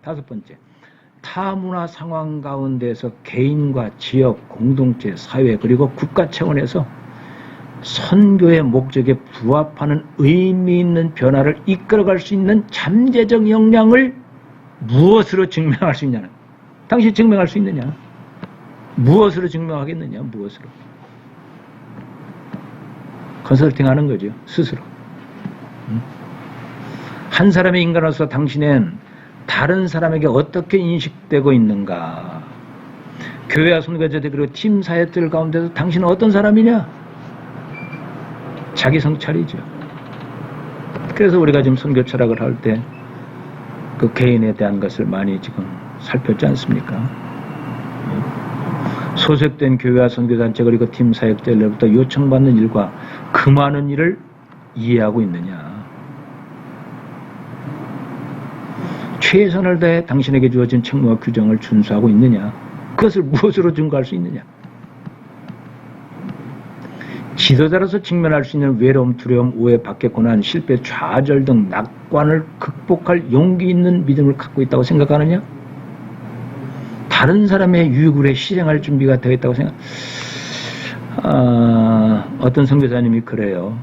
다섯 번째, 타문화 상황 가운데서 개인과 지역, 공동체, 사회 그리고 국가 차원에서 선교의 목적에 부합하는 의미 있는 변화를 이끌어갈 수 있는 잠재적 역량을 무엇으로 증명할 수 있냐는, 당신이 증명할 수 있느냐? 무엇으로 증명하겠느냐? 무엇으로? 컨설팅하는 거죠, 스스로. 한 사람의 인간으로서 당신은 다른 사람에게 어떻게 인식되고 있는가? 교회와 선교자들 그리고 팀 사역들 가운데서 당신은 어떤 사람이냐? 자기 성찰이죠. 그래서 우리가 지금 선교 철학을 할 때 그 개인에 대한 것을 많이 지금 살폈지 않습니까? 소속된 교회와 선교단체 그리고 팀 사역자들로부터 요청받는 일과 그 많은 일을 이해하고 있느냐? 최선을 다해 당신에게 주어진 책무와 규정을 준수하고 있느냐? 그것을 무엇으로 증거할 수 있느냐? 지도자로서 직면할 수 있는 외로움, 두려움, 오해, 박해, 고난, 실패, 좌절 등 낙관을 극복할 용기 있는 믿음을 갖고 있다고 생각하느냐? 다른 사람의 유익을 실행할 준비가 되어 있다고 생각. 어떤 선교사님이 그래요.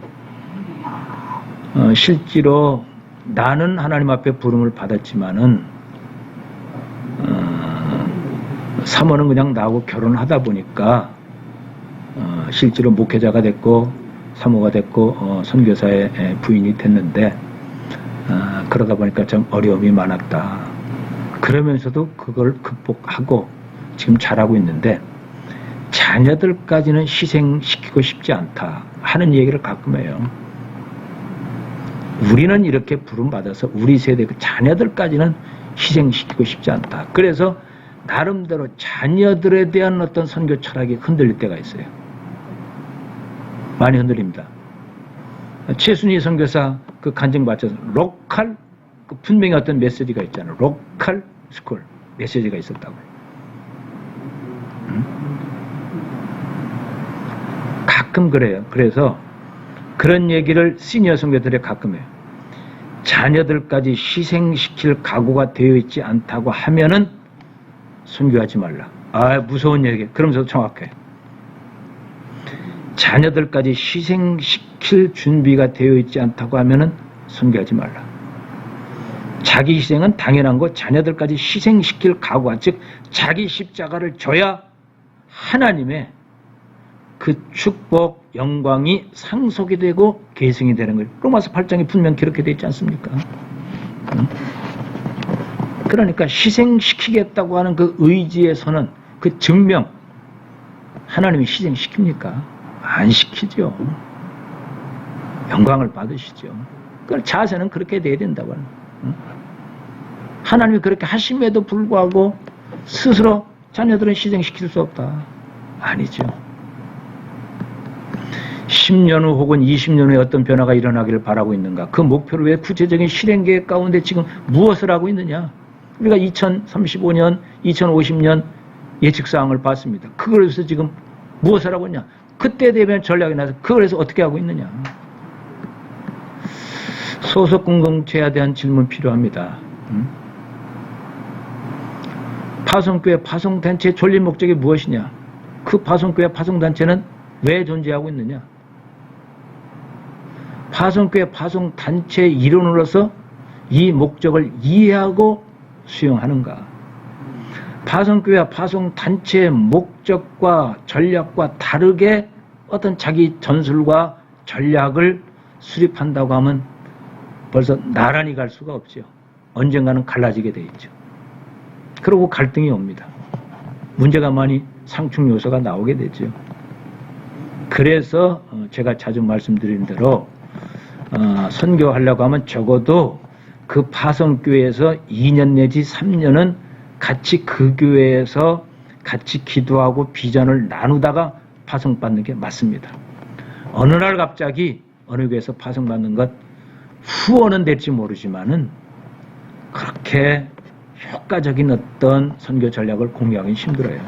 실제로 나는 하나님 앞에 부름을 받았지만은 사모는 그냥 나하고 결혼하다 보니까 실제로 목회자가 됐고 사모가 됐고 선교사의 부인이 됐는데 그러다 보니까 좀 어려움이 많았다. 그러면서도 그걸 극복하고 지금 잘하고 있는데 자녀들까지는 희생시키고 싶지 않다 하는 얘기를 가끔 해요. 우리는 이렇게 부름받아서 우리 세대 그 자녀들까지는 희생시키고 싶지 않다. 그래서 나름대로 자녀들에 대한 어떤 선교 철학이 흔들릴 때가 있어요. 많이 흔들립니다. 최순희 선교사 그 간증 받쳐서 로컬, 그 분명히 어떤 메시지가 있잖아요. 로컬 스쿨 메시지가 있었다고. 가끔 그래요. 그래서 그런 얘기를 시니어 선교들이 가끔 해요. 자녀들까지 희생시킬 각오가 되어 있지 않다고 하면은 선교하지 말라. 무서운 얘기. 그러면서 정확해. 자녀들까지 희생시킬 준비가 되어 있지 않다고 하면은 선교하지 말라. 자기 희생은 당연한 거, 자녀들까지 희생시킬 각오가, 즉 자기 십자가를 져야 하나님의 그 축복, 영광이 상속이 되고 계승이 되는 거예요. 로마서 8장에 분명 그렇게 되어 있지 않습니까? 그러니까 희생시키겠다고 하는 그 의지에서는 그 증명, 하나님이 희생시킵니까? 안 시키죠. 영광을 받으시죠. 그 자세는 그렇게 돼야 된다고 하는. 하나님이 그렇게 하심에도 불구하고 스스로 자녀들은 희생시킬 수 없다. 아니죠. 10년 후 혹은 20년 후에 어떤 변화가 일어나기를 바라고 있는가? 그 목표를 위해 구체적인 실행 계획 가운데 지금 무엇을 하고 있느냐? 우리가 2035년, 2050년 예측사항을 봤습니다. 그걸 위해서 지금 무엇을 하고 있냐? 그때 되면 전략이 나서 그걸 해서 어떻게 하고 있느냐? 소속 공동체에 대한 질문 필요합니다. 파송교회, 파송단체의 존립 목적이 무엇이냐? 그 파송교회, 파송단체는 왜 존재하고 있느냐? 파송교회, 파송단체의 일원으로서 이 목적을 이해하고 수용하는가? 파송교회와 파송단체의 목적과 전략과 다르게 어떤 자기 전술과 전략을 수립한다고 하면 벌써 나란히 갈 수가 없죠. 언젠가는 갈라지게 돼 있죠. 그리고 갈등이 옵니다. 문제가 많이 상충 요소가 나오게 되죠. 그래서 제가 자주 말씀드린 대로 선교하려고 하면 적어도 그 파송교회에서 2년 내지 3년은 같이 그 교회에서 같이 기도하고 비전을 나누다가 파송받는 게 맞습니다. 어느 날 갑자기 어느 교회에서 파송받는 것 후원은 될지 모르지만은 그렇게 효과적인 어떤 선교 전략을 공유하기 힘들어요.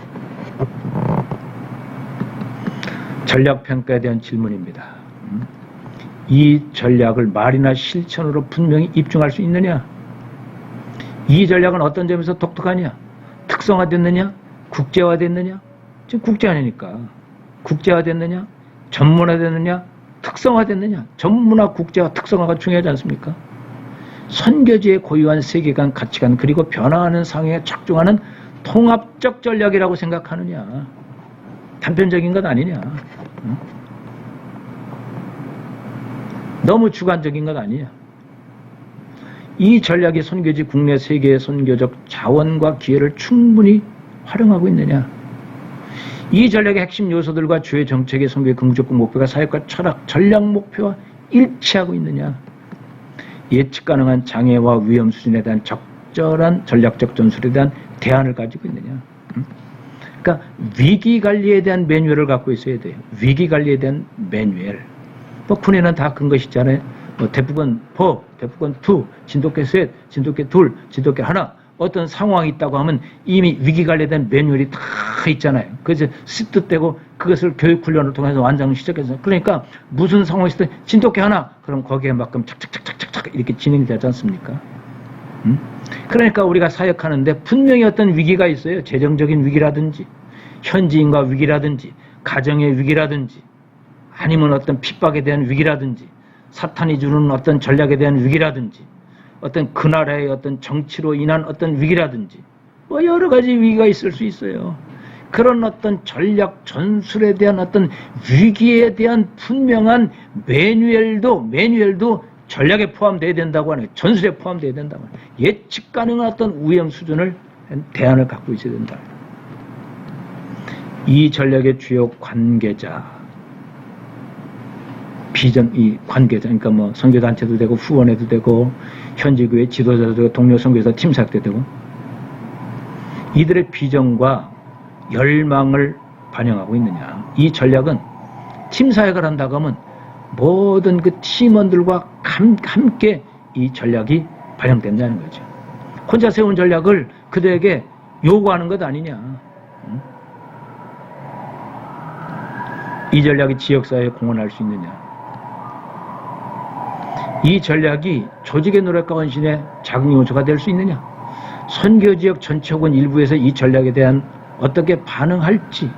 전략평가에 대한 질문입니다. 이 전략을 말이나 실천으로 분명히 입증할 수 있느냐? 이 전략은 어떤 점에서 독특하냐? 특성화됐느냐? 국제화됐느냐? 지금 국제화니까. 국제화됐느냐? 전문화됐느냐? 특성화됐느냐? 전문화, 국제화, 특성화가 중요하지 않습니까? 선교지의 고유한 세계관, 가치관, 그리고 변화하는 상황에 착중하는 통합적 전략이라고 생각하느냐? 단편적인 것 아니냐? 응? 너무 주관적인 것 아니냐? 이 전략이 선교지 국내 세계의 선교적 자원과 기회를 충분히 활용하고 있느냐? 이 전략의 핵심 요소들과 주요 정책의 선교의 긍정적 목표가 사역과 철학, 전략 목표와 일치하고 있느냐? 예측 가능한 장애와 위험 수준에 대한 적절한 전략적 전술에 대한 대안을 가지고 있느냐? 그러니까 위기 관리에 대한 매뉴얼을 갖고 있어야 돼요. 위기 관리에 대한 매뉴얼. 뭐 군에는 다 그런 것이 있잖아요. 뭐 대북은 4, 대북은 2, 진돗개 셋, 진돗개 둘, 진돗개 하나. 어떤 상황이 있다고 하면 이미 위기 관리에 대한 매뉴얼이 다 있잖아요. 그래서 시트 떼고 그것을 교육 훈련을 통해서 완장을 시작해서 그러니까 무슨 상황이 있을 때 진돗개 하나 그럼 거기에 막끔 착착착착착 이렇게 진행이 되지 않습니까? 그러니까 우리가 사역하는데 분명히 어떤 위기가 있어요. 재정적인 위기라든지 현지인과 위기라든지 가정의 위기라든지 아니면 어떤 핍박에 대한 위기라든지 사탄이 주는 어떤 전략에 대한 위기라든지 어떤 그 나라의 어떤 정치로 인한 어떤 위기라든지 뭐 여러 가지 위기가 있을 수 있어요. 그런 어떤 전략 전술에 대한 어떤 위기에 대한 분명한 매뉴얼도 전략에 포함되어야 된다고 하네요. 전술에 포함되어야 된다고 하네요. 예측 가능한 어떤 위험 수준을 대안을 갖고 있어야 된다. 이 전략의 주요 관계자 이 관계자, 그러니까 뭐 선교단체도 되고 후원회도 되고 현지교회 지도자도 되고 동료 선교사 팀사역도 되고 이들의 비전과 열망을 반영하고 있느냐. 이 전략은 팀사역을 한다고 하면 모든 그 팀원들과 함께 이 전략이 반영된다는 거죠. 혼자 세운 전략을 그들에게 요구하는 것 아니냐. 이 전략이 지역사회에 공헌할 수 있느냐. 이 전략이 조직의 노력과 헌신의 작은 요소가 될 수 있느냐. 선교지역 전체 혹은 일부에서 이 전략에 대한 어떻게 반응할지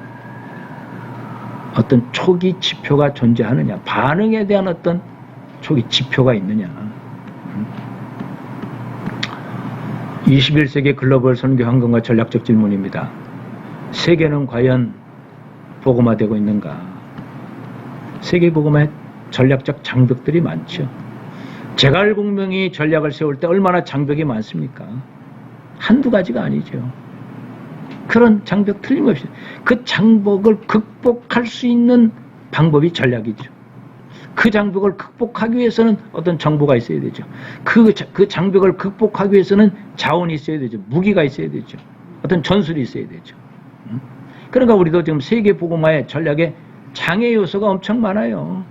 어떤 초기 지표가 존재하느냐. 반응에 대한 어떤 초기 지표가 있느냐. 21세기 글로벌 선교 환경과 전략적 질문입니다. 세계는 과연 복음화되고 있는가? 세계 복음화에 전략적 장벽들이 많죠. 제갈공명이 전략을 세울 때 얼마나 장벽이 많습니까? 한두 가지가 아니죠. 그런 장벽 틀림없이 그 장벽을 극복할 수 있는 방법이 전략이죠. 그 장벽을 극복하기 위해서는 어떤 정보가 있어야 되죠. 그 장벽을 극복하기 위해서는 자원이 있어야 되죠. 무기가 있어야 되죠. 어떤 전술이 있어야 되죠. 그러니까 우리도 지금 세계 복음화의 전략에 장애 요소가 엄청 많아요.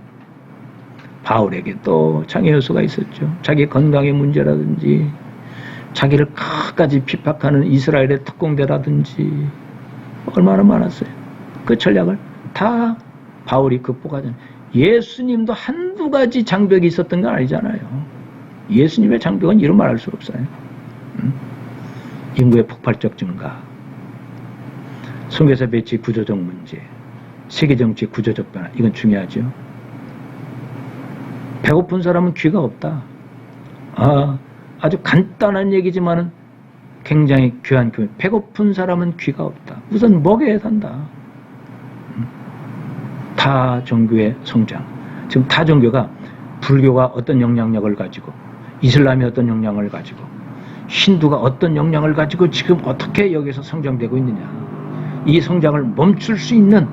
바울에게 또 장애 요소가 있었죠. 자기 건강의 문제라든지 자기를 끝까지 피박하는 이스라엘의 특공대라든지 얼마나 많았어요. 그 전략을 다 바울이 극복하잖아요. 예수님도 한두 가지 장벽이 있었던 건 아니잖아요. 예수님의 장벽은 이런 말할 수 없어요. 인구의 폭발적 증가, 선교사 배치 구조적 문제, 세계정치 구조적 변화, 이건 중요하죠. 배고픈 사람은 귀가 없다. 아주 간단한 얘기지만은 굉장히 귀한 교훈. 배고픈 사람은 귀가 없다. 우선 먹여야 산다. 타 종교의 성장. 지금 타 종교가 불교가 어떤 영향력을 가지고 이슬람이 어떤 영향을 가지고 힌두가 어떤 영향을 가지고 지금 어떻게 여기서 성장되고 있느냐. 이 성장을 멈출 수 있는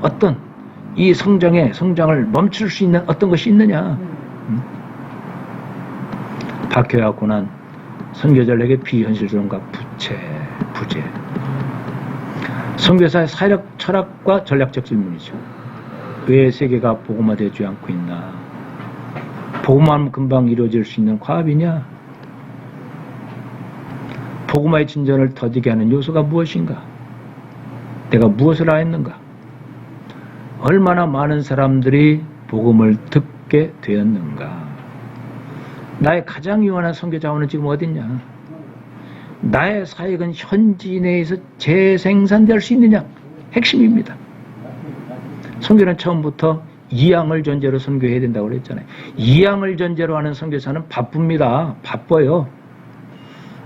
어떤 이 성장을 멈출 수 있는 어떤 것이 있느냐. 박해와 고난, 선교전략의 비현실성과 부재. 선교사의 사역 철학과 전략적 질문이죠. 왜 세계가 복음화되지 않고 있나? 복음화하면 금방 이루어질 수 있는 과업이냐? 복음화의 진전을 더디게 하는 요소가 무엇인가? 내가 무엇을 하였는가? 얼마나 많은 사람들이 복음을 듣게 되었는가? 나의 가장 유한한 선교 자원은 지금 어딨냐? 나의 사역은 현지 내에서 재생산될 수 있느냐? 핵심입니다. 선교는 처음부터 이양을 전제로 선교해야 된다고 그랬잖아요. 이양을 전제로 하는 선교사는 바쁩니다. 바빠요.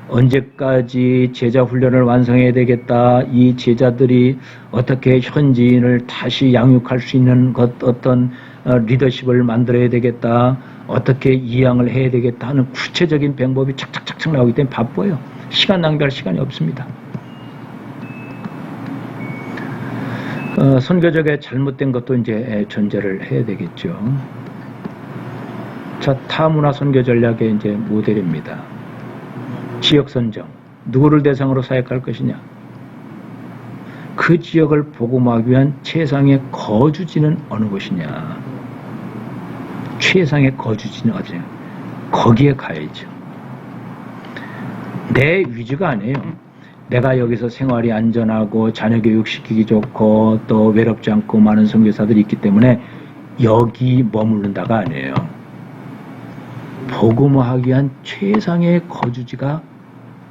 언제까지 제자 훈련을 완성해야 되겠다. 이 제자들이 어떻게 현지인을 다시 양육할 수 있는 어떤 리더십을 만들어야 되겠다. 어떻게 이양을 해야 되겠다 하는 구체적인 방법이 착착착착 나오기 때문에 바빠요. 시간 낭비할 시간이 없습니다. 선교적에 잘못된 것도 이제 전제를 해야 되겠죠. 자, 타문화 선교 전략의 이제 모델입니다. 지역 선정. 누구를 대상으로 사역할 것이냐? 그 지역을 복음하기 위한 최상의 거주지는 어느 곳이냐? 최상의 거주지는 어디냐? 거기에 가야죠. 내 위주가 아니에요. 내가 여기서 생활이 안전하고 자녀 교육시키기 좋고 또 외롭지 않고 많은 선교사들이 있기 때문에 여기 머무른다가 아니에요. 복음화하기 위한 최상의 거주지가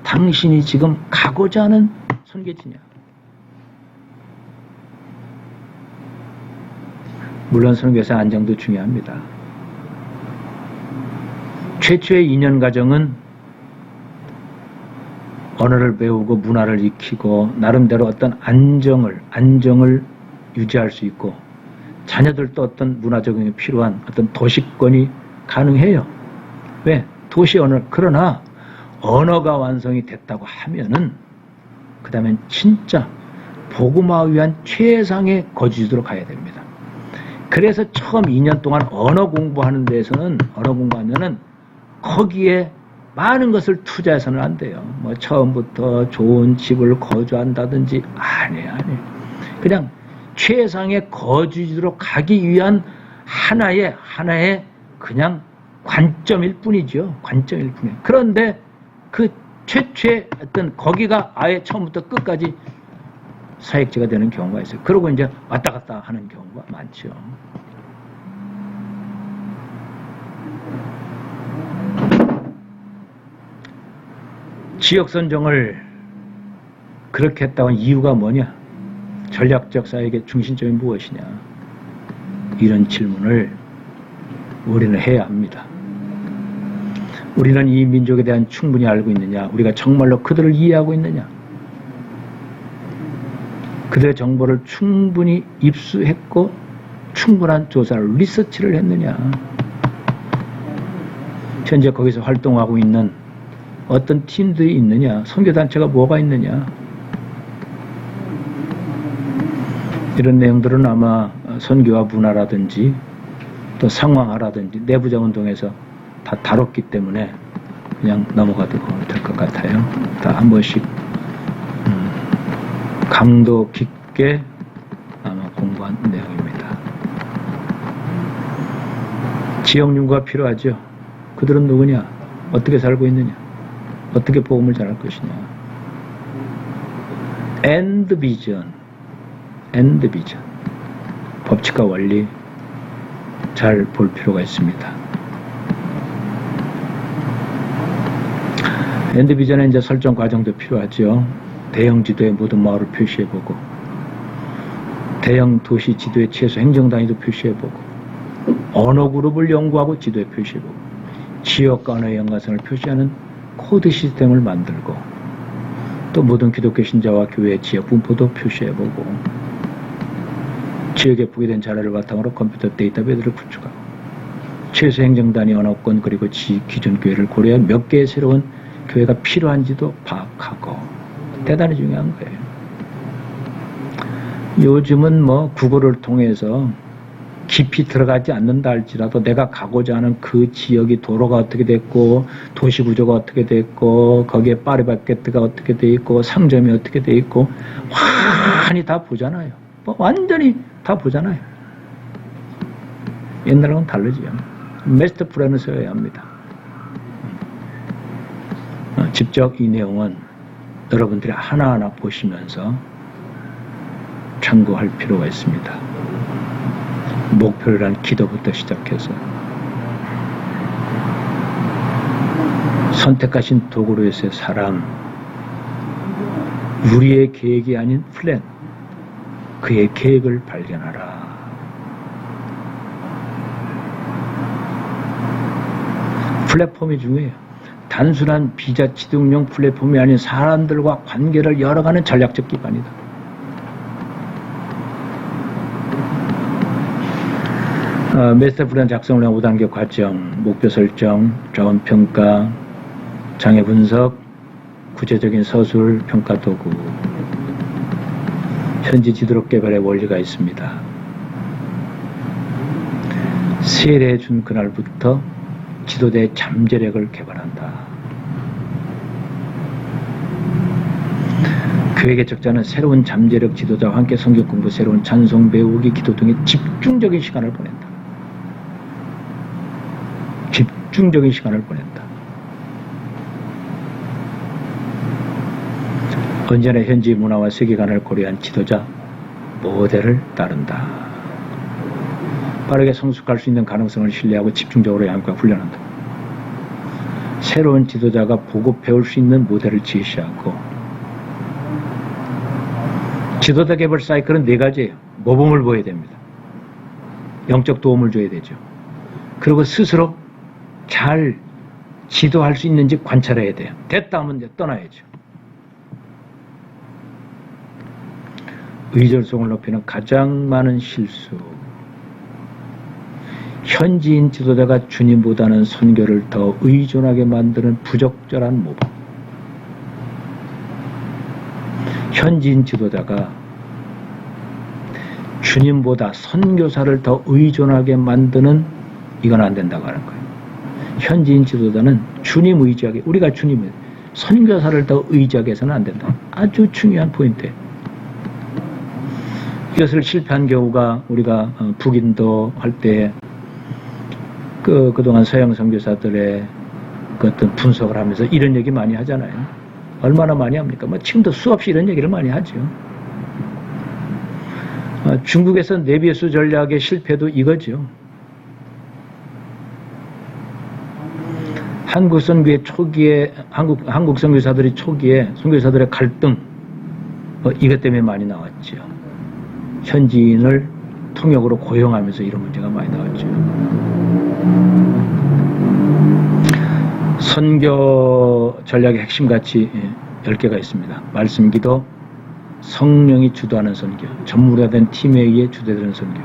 당신이 지금 가고자 하는 선교지냐. 물론 선교사 안정도 중요합니다. 최초의 2년 과정은 언어를 배우고 문화를 익히고 나름대로 어떤 안정을 유지할 수 있고 자녀들도 어떤 문화 적응이 필요한 어떤 도시권이 가능해요. 왜? 도시 언어. 그러나 언어가 완성이 됐다고 하면은 그 다음엔 진짜 복음화를 위한 최상의 거주지로 가야 됩니다. 그래서 처음 2년 동안 언어 공부하는 데에서는 언어 공부하면은 거기에 많은 것을 투자해서는 안 돼요. 뭐 처음부터 좋은 집을 거주한다든지 아니에요. 그냥 최상의 거주지로 가기 위한 하나의 그냥 관점일 뿐이죠. 관점일 뿐이에요. 그런데 그 최초의 어떤 거기가 아예 처음부터 끝까지 사역지가 되는 경우가 있어요. 그러고 이제 왔다 갔다 하는 경우가 많죠. 지역 선정을 그렇게 했다고 한 이유가 뭐냐? 전략적 사역의 중심점이 무엇이냐? 이런 질문을 우리는 해야 합니다. 우리는 이 민족에 대한 충분히 알고 있느냐? 우리가 정말로 그들을 이해하고 있느냐? 그들의 정보를 충분히 입수했고 충분한 조사를 리서치를 했느냐? 현재 거기서 활동하고 있는 어떤 팀들이 있느냐? 선교단체가 뭐가 있느냐? 이런 내용들은 아마 선교와 문화라든지 또 상황화라든지 내부자 운동에서 다 다뤘기 때문에 그냥 넘어가도 될 것 같아요. 다 한 번씩 강도 깊게 아마 공부한 내용입니다. 지역 연구가 필요하죠. 그들은 누구냐? 어떻게 살고 있느냐? 어떻게 복음을 전할 것이냐? end vision. 법칙과 원리 잘 볼 필요가 있습니다. end vision에 이제 설정 과정도 필요하죠. 대형 지도에 모든 마을을 표시해보고, 대형 도시 지도에 최소 행정단위도 표시해보고, 언어 그룹을 연구하고 지도에 표시해보고, 지역 언어의 연관성을 표시하는 코드 시스템을 만들고, 또 모든 기독교 신자와 교회 지역 분포도 표시해보고, 지역에 부여된 자료를 바탕으로 컴퓨터 데이터베이스를 구축하고, 최소 행정단위 언어권 그리고 기존 교회를 고려한 몇 개의 새로운 교회가 필요한지도 파악하고, 대단히 중요한 거예요. 요즘은 뭐 구글을 통해서 깊이 들어가지 않는다 할지라도 내가 가고자 하는 그 지역이 도로가 어떻게 됐고 도시 구조가 어떻게 됐고 거기에 파리바게뜨가 어떻게 돼 있고 상점이 어떻게 돼 있고 완전히 다 보잖아요. 뭐 완전히 다 보잖아요. 옛날하고는 다르죠. 마스터 플랜을 세워야 합니다. 직접 이 내용은 여러분들이 하나하나 보시면서 참고할 필요가 있습니다. 목표란 기도부터 시작해서 선택하신 도구로서의 사람, 우리의 계획이 아닌 플랜, 그의 계획을 발견하라. 플랫폼이 중요해요. 단순한 비자 취득용 플랫폼이 아닌 사람들과 관계를 열어가는 전략적 기반이다. 마스터 플랜 작성을 위한 5단계 과정, 목표 설정, 자원 평가, 장애 분석, 구체적인 서술, 평가 도구. 현지 지도력 개발의 원리가 있습니다. 세례해준 그날부터 지도대 잠재력을 개발한다. 교회의 적자는 새로운 잠재력 지도자와 함께 성경 공부, 새로운 찬송 배우기, 기도 등의 집중적인 시간을 보낸다. 집중적인 시간을 보낸다. 언제나 현지 문화와 세계관을 고려한 지도자, 모델을 따른다. 빠르게 성숙할 수 있는 가능성을 신뢰하고 집중적으로 양육과 훈련한다. 새로운 지도자가 보고 배울 수 있는 모델을 제시하고, 지도자 개발 사이클은 4가지예요. 모범을 보여야 됩니다. 영적 도움을 줘야 되죠. 그리고 스스로 잘 지도할 수 있는지 관찰해야 돼요. 됐다 하면 이제 떠나야죠. 의존성을 높이는 가장 많은 실수. 현지인 지도자가 주님보다는 선교를 더 의존하게 만드는 부적절한 모범. 현지인 지도자가 주님보다 선교사를 더 의존하게 만드는, 이건 안 된다고 하는 거예요. 현지인 지도자는 주님 의지하게, 우리가 주님을, 선교사를 더 의지하게 해서는 안 된다. 아주 중요한 포인트예요. 이것을 실패한 경우가 우리가 북인도 할 때 그동안 서양 선교사들의 그 어떤 분석을 하면서 이런 얘기 많이 하잖아요. 얼마나 많이 합니까? 뭐 지금도 수없이 이런 얘기를 많이 하죠. 중국에서 내비예수 전략의 실패도 이거죠. 한국 선교의 초기에, 한국 선교사들이 초기에 선교사들의 갈등, 이것 때문에 많이 나왔죠. 현지인을 통역으로 고용하면서 이런 문제가 많이 나왔죠. 선교 전략의 핵심 가치 10개가 있습니다. 말씀 기도, 성령이 주도하는 선교, 전문화된 팀에 의해 주도되는 선교,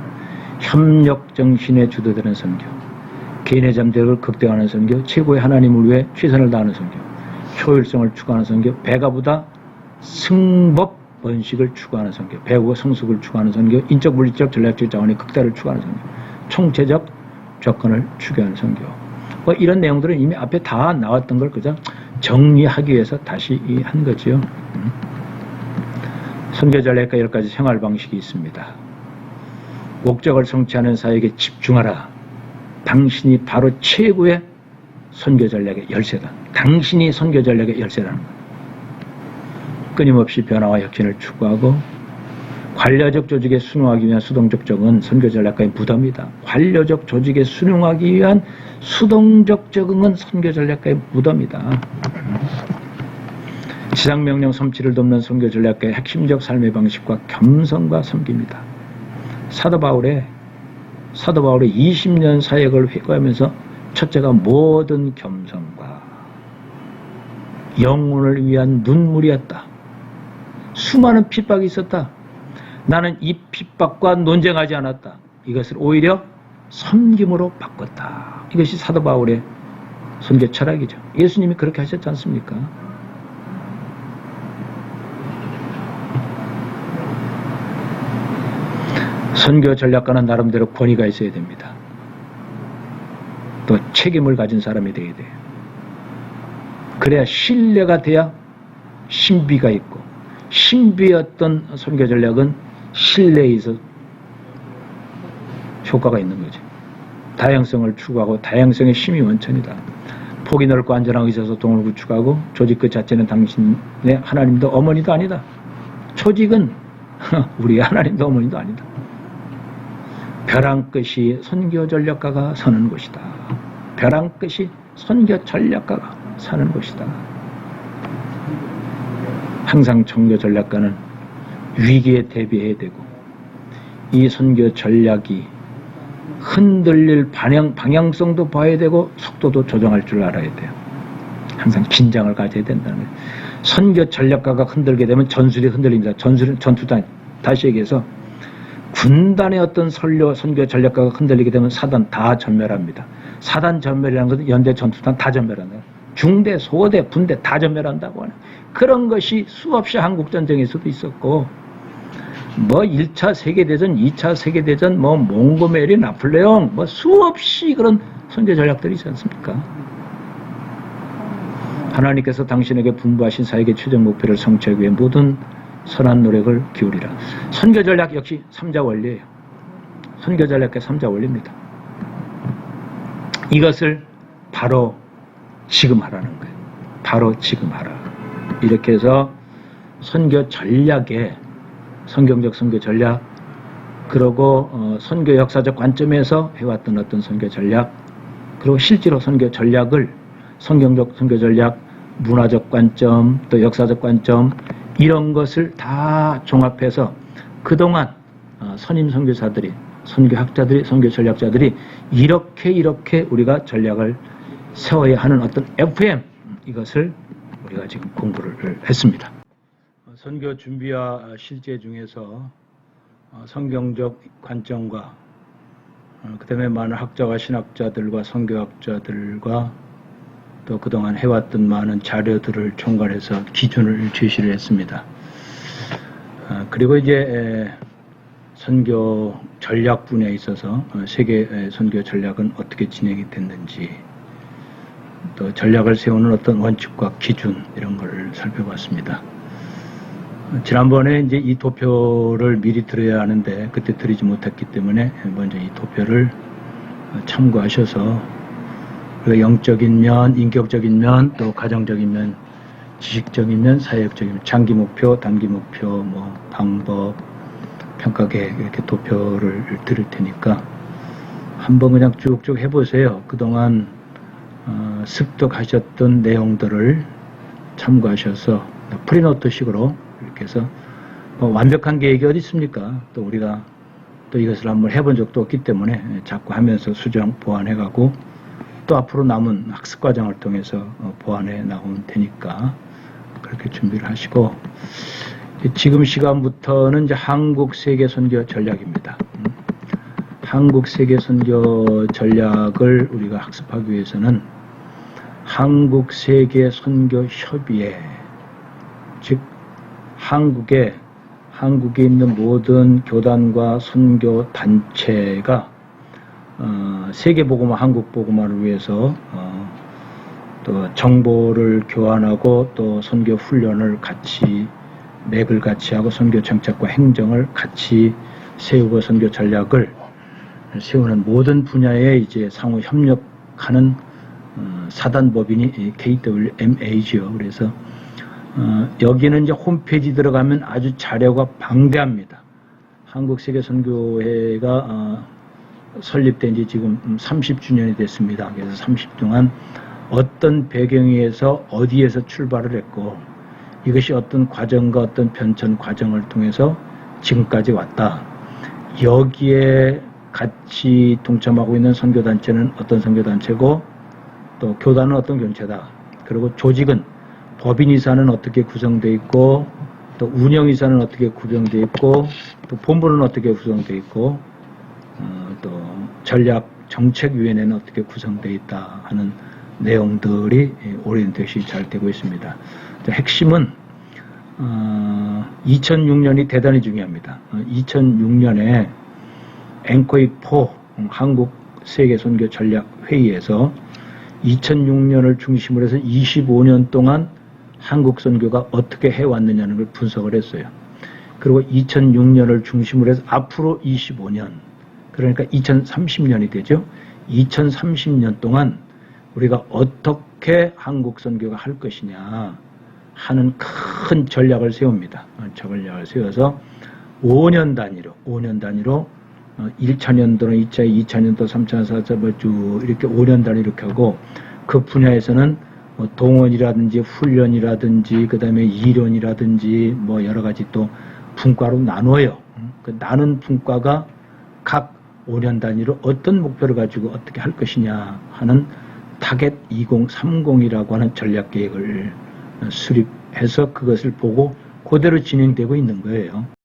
협력 정신에 주도되는 선교, 개인의 잠재력을 극대화하는 선교, 최고의 하나님을 위해 최선을 다하는 선교, 효율성을 추구하는 선교, 배가보다 승법 번식을 추구하는 선교, 배우고 성숙을 추구하는 선교, 인적, 물리적, 전략적 자원의 극대화를 추구하는 선교, 총체적 조건을 추구하는 선교. 이런 내용들은 이미 앞에 다 나왔던 걸 그저 정리하기 위해서 다시 한 거죠. 선교 전략과 10가지 생활 방식이 있습니다. 목적을 성취하는 사역에 집중하라. 당신이 바로 최고의 선교 전략의 열쇠다. 당신이 선교 전략의 열쇠라는 거예요. 끊임없이 변화와 혁신을 추구하고, 관료적 조직에 순응하기 위한 수동적 적응은 선교 전략가의 무덤이다. 관료적 조직에 순응하기 위한 수동적 적응은 선교 전략가의 무덤이다. 지상명령 성취를 돕는 선교 전략가의 핵심적 삶의 방식과 겸손과 섬깁니다. 사도 바울의 20년 사역을 회고하면서 첫째가 모든 겸손과 영혼을 위한 눈물이었다. 수많은 핍박이 있었다. 나는 이 핍박과 논쟁하지 않았다. 이것을 오히려 섬김으로 바꿨다. 이것이 사도 바울의 선교 철학이죠. 예수님이 그렇게 하셨지 않습니까? 선교 전략가는 나름대로 권위가 있어야 됩니다. 또 책임을 가진 사람이 되어야 돼요. 그래야 신뢰가 돼야 신비가 있고, 신비의 어떤 선교 전략은 신뢰에 있어 효과가 있는 거죠. 다양성을 추구하고, 다양성의 힘이 원천이다. 폭이 넓고 안전한 의사소통을 구축하고, 조직 그 자체는 당신의 하나님도 어머니도 아니다. 조직은 우리 하나님도 어머니도 아니다. 벼랑 끝이 선교 전략가가 서는 곳이다. 벼랑 끝이 선교 전략가가 사는 곳이다. 항상 선교 전략가는 위기에 대비해야 되고 이 선교 전략이 흔들릴 방향성도 봐야 되고 속도도 조정할 줄 알아야 돼요. 항상 긴장을 가져야 된다는 거예요. 선교 전략가가 흔들게 되면 전술이 흔들립니다. 전투단, 다시 얘기해서 군단의 어떤 선교 전략가가 흔들리게 되면 사단 다 전멸합니다. 사단 전멸이라는 것은 연대 전투단 다 전멸한다. 중대, 소대, 분대 다 전멸한다고 하는 그런 것이 수없이 한국전쟁에서도 있었고, 뭐 1차 세계대전, 2차 세계대전, 뭐 몽고메리, 나폴레옹, 뭐 수없이 그런 선교 전략들이 있지 않습니까? 하나님께서 당신에게 분부하신 사역의 최종 목표를 성취하기 위해 모든 선한 노력을 기울이라. 선교 전략 역시 3자 원리예요. 선교 전략의 3자 원리입니다. 이것을 바로 지금 하라는 거예요. 바로 지금 하라. 이렇게 해서 선교 전략에 성경적 선교 전략, 그리고 선교 역사적 관점에서 해왔던 어떤 선교 전략, 그리고 실제로 선교 전략을 성경적 선교 전략, 문화적 관점, 또 역사적 관점, 이런 것을 다 종합해서 그동안 선임 선교사들이, 선교학자들이, 선교 전략자들이 이렇게 우리가 전략을 세워야 하는 어떤 FM, 이것을 우리가 지금 공부를 했습니다. 선교 준비와 실제 중에서 성경적 관점과 그 다음에 많은 학자와 신학자들과 선교학자들과 또 그동안 해왔던 많은 자료들을 총괄해서 기준을 제시를 했습니다. 그리고 이제 선교 전략 분야에 있어서 세계 선교 전략은 어떻게 진행이 됐는지, 또 전략을 세우는 어떤 원칙과 기준, 이런 걸 살펴봤습니다. 지난번에 이제 이 도표를 미리 드려야 하는데 그때 드리지 못했기 때문에 먼저 이 도표를 참고하셔서 영적인 면, 인격적인 면, 또 가정적인 면, 지식적인 면, 사회적인 면, 장기 목표, 단기 목표, 뭐 방법, 평가 계획, 이렇게 도표를 드릴 테니까 한번 그냥 쭉쭉 해보세요. 그동안 습득하셨던 내용들을 참고하셔서 프리노트식으로 이렇게 해서 완벽한 계획이 어디 있습니까? 또 우리가 또 이것을 한번 해본 적도 없기 때문에 자꾸 하면서 수정, 보완해가고 또 앞으로 남은 학습 과정을 통해서 보완해 나오면 되니까 그렇게 준비를 하시고, 지금 시간부터는 이제 한국 세계 선교 전략입니다. 한국 세계 선교 전략을 우리가 학습하기 위해서는 한국 세계 선교 협의회, 즉 한국에 있는 모든 교단과 선교 단체가 세계복음화, 한국복음화를 위해서 또 정보를 교환하고 또 선교 훈련을 같이 맥을 같이 하고 선교 정책과 행정을 같이 세우고 선교 전략을 세우는 모든 분야에 이제 상호 협력하는 사단법인이 KWMA죠. 그래서 여기는 이제 홈페이지 들어가면 아주 자료가 방대합니다. 한국세계선교회가 설립된 지 지금 30주년이 됐습니다. 그래서 30 동안 어떤 배경에서 어디에서 출발을 했고 이것이 어떤 과정과 어떤 변천 과정을 통해서 지금까지 왔다. 여기에 같이 동참하고 있는 선교단체는 어떤 선교단체고 또 교단은 어떤 교단체다. 그리고 조직은 법인이사는 어떻게 구성되어 있고 또 운영이사는 어떻게 구성되어 있고 또 본부는 어떻게 구성되어 있고 또 전략 정책위원회는 어떻게 구성되어 있다 하는 내용들이 오리엔테이션이 잘 되고 있습니다. 핵심은 2006년이 대단히 중요합니다. 2006년에 앵커이 4 한국 세계 선교 전략 회의에서 2006년을 중심으로 해서 25년 동안 한국 선교가 어떻게 해왔느냐는 걸 분석을 했어요. 그리고 2006년을 중심으로 해서 앞으로 25년, 그러니까 2030년이 되죠. 2030년 동안 우리가 어떻게 한국 선교가 할 것이냐 하는 큰 전략을 세웁니다. 전략을 세워서 5년 단위로 1차년도는 2차, 2차년도, 3차, 4차, 쭉 이렇게 5년 단위 이렇게 하고 그 분야에서는 뭐 동원이라든지 훈련이라든지 그다음에 이론이라든지 뭐 여러 가지 또 분과로 나눠요. 그 나눈 분과가 각 5년 단위로 어떤 목표를 가지고 어떻게 할 것이냐 하는 타겟 2030이라고 하는 전략 계획을 수립해서 그것을 보고 그대로 진행되고 있는 거예요.